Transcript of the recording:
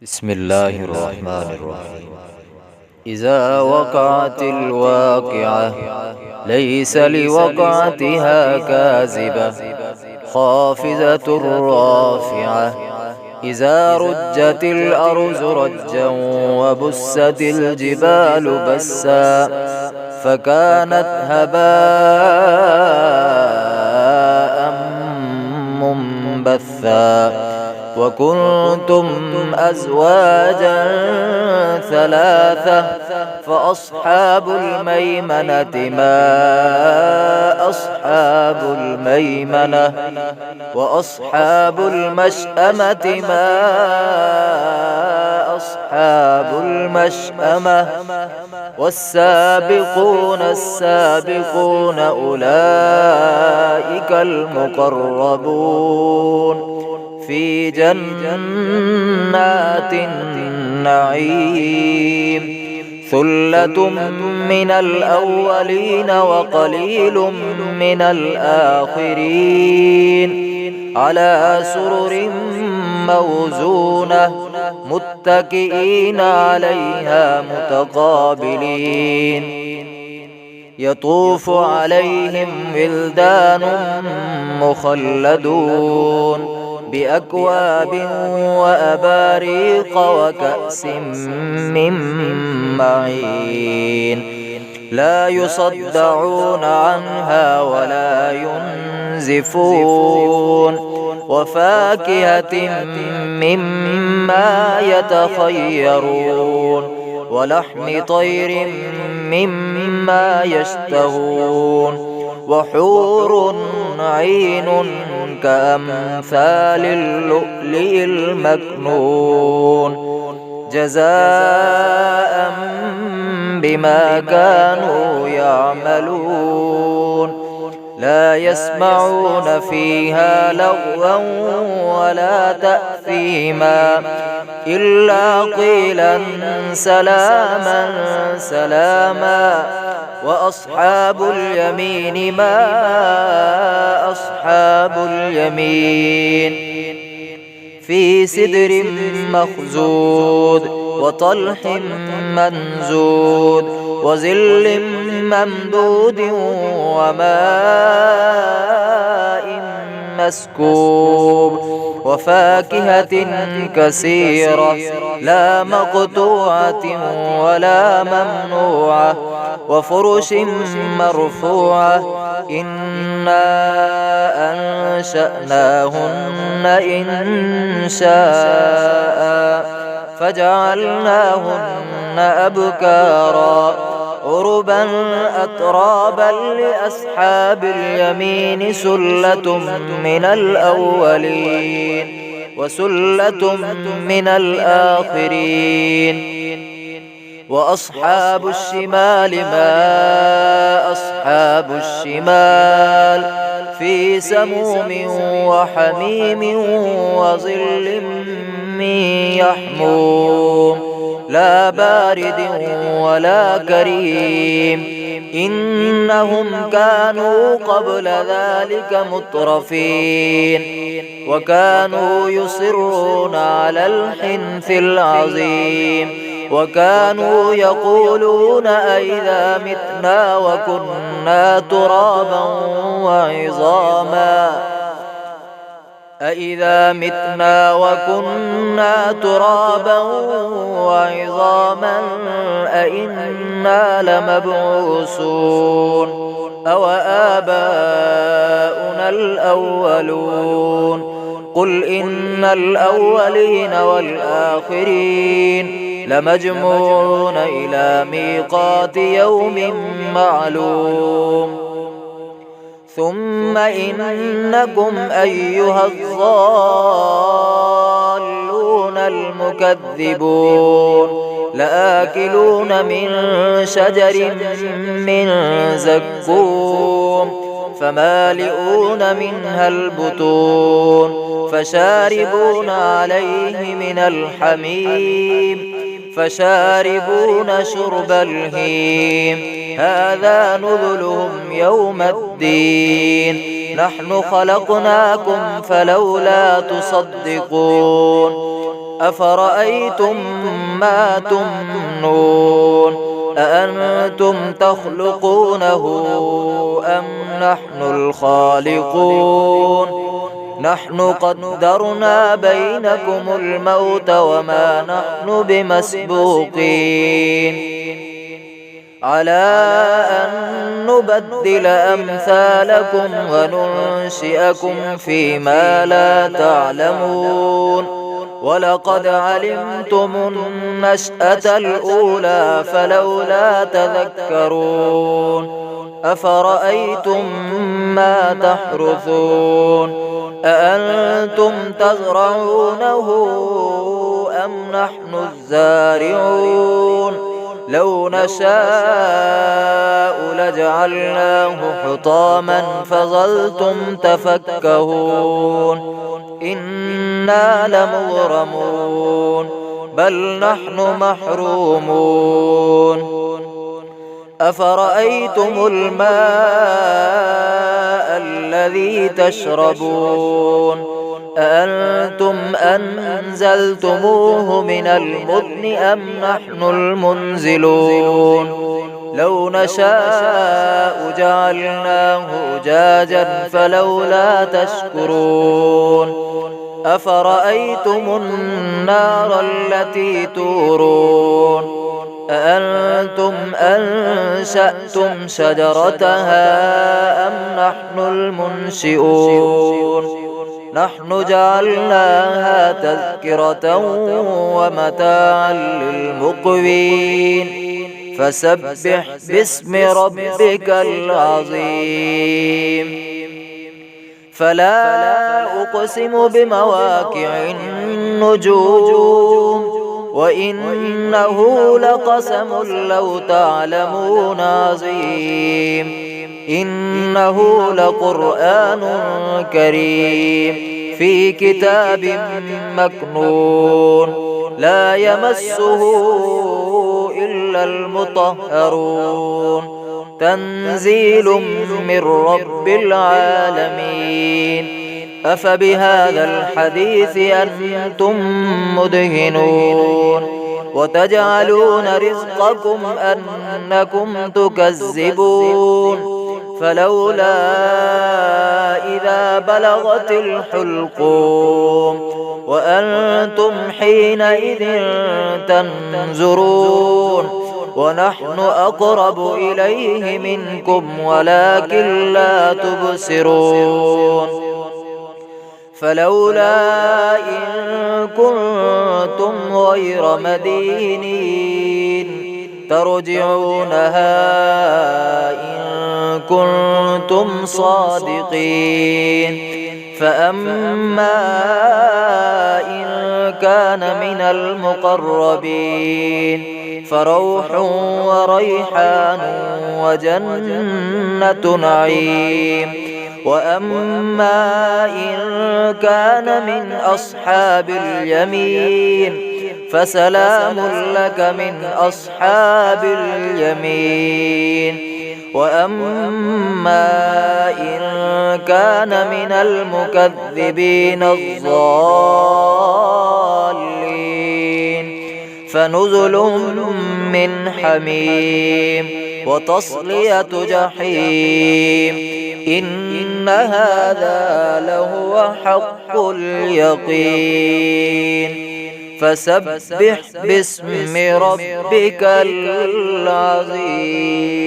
بسم الله الرحمن الرحيم. إذا وقعت الواقعة ليس لوقعتها كاذبة خافضة رافعة. إذا رجت الأرض رجا وبست الجبال بسا فكانت هباء منبثا. وكنتم أزواجا ثلاثة فأصحاب الميمنة ما أصحاب الميمنة وأصحاب المشأمة ما أصحاب المشأمة. والسابقون السابقون أولئك المقربون في جنات النعيم. ثلة من الأولين وقليل من الآخرين على سرر موزونة متكئين عليها متقابلين. يطوف عليهم ولدان مخلدون بأكواب وأباريق وكأس من معين لا يصدعون عنها ولا ينزفون. وفاكهة مما يتخيرون ولحم طير مما يشتهون. وحور عين كأمثال اللؤلؤ المكنون جزاء بما كانوا يعملون. لا يسمعون فيها لغوا ولا تأثيما إلا قيلا سلاما سلاما. وأصحاب اليمين ما أصحاب اليمين في سدر مخزود وطلح منزود وظل ممدود وماء مسكوب. وفاكهة كثيرة لا مقطوعة ولا ممنوعة وفرش مرفوعة. إنا أنشأناهن إن شاء فجعلناهن أبكارا عربا أترابا لأصحاب اليمين سلة من الأولين وسلة من الآخرين. وأصحاب الشمال ما أصحاب الشمال في سموم وحميم وظل من يحموم لا بارد ولا كريم. إنهم كانوا قبل ذلك مترفين وكانوا يصرون على الحنث العظيم وكانوا يقولون أئذا متنا وكنا ترابا وعظاما أئذا متنا وكنا ترابا وعظاما أئنا لمبعوثون أو آباؤنا الأولون. قل إن الأولين والآخرين لمجموعون إلى ميقات يوم معلوم. ثم إنكم أيها الضالون المكذبون لآكلون من شجر من زقوم فمالئون منها البطون فشاربون عليه من الحميم فشاربون شرب الهيم. هذا نزلهم يوم الدين نحن خلقناكم فلولا تصدقون أفرأيتم ما تمنون أأنتم تخلقونه أم نحن الخالقون نحن قدرنا بينكم الموت وما نحن بمسبوقين على أن نبدل أمثالكم وننشئكم فيما لا تعلمون ولقد علمتم النشأة الأولى فلولا تذكرون أفرأيتم ما تحرثون أأنتم تزرعونه أم نحن الزارعون لو نشاء لجعلناه حطاما فظلتم تفكهون إنا لمغرمون بل نحن محرومون أفرأيتم الماء الذي تشربون أأنتم أنزلتموه من المزن أم نحن المنزلون لو نشاء جعلناه أجاجا فلولا تشكرون أفرأيتم النار التي تورون أأنتم أنشأتم شجرتها أم نحن المنشئون نحن جعلناها تذكرة ومتاعا للمقوين فسبح باسم ربك العظيم فلا أقسم بمواقع النجوم وإنه لقسم لو تعلمون عظيم إنه لقرآن كريم في كتاب مكنون لا يمسه إلا المطهرون تنزيل من رب العالمين أفبهذا الحديث أنتم مدهنون وتجعلون رزقكم أنكم تكذبون فلولا إذا بلغت الحلقوم وأنتم حينئذ تنظرون ونحن أقرب إليه منكم ولكن لا تبصرون فلولا إن كنتم غير مدينين ترجعونها إن كنتم صادقين فأما إن كان من المقربين فروح وريحان وجنة نعيم وأما إن كان من أصحاب اليمين فسلام لك من أصحاب اليمين وأما إن كان من المكذبين الضالين فنزل من حميم وتصلية جحيم إن هذا لهو حق اليقين فسبح باسم ربك العظيم.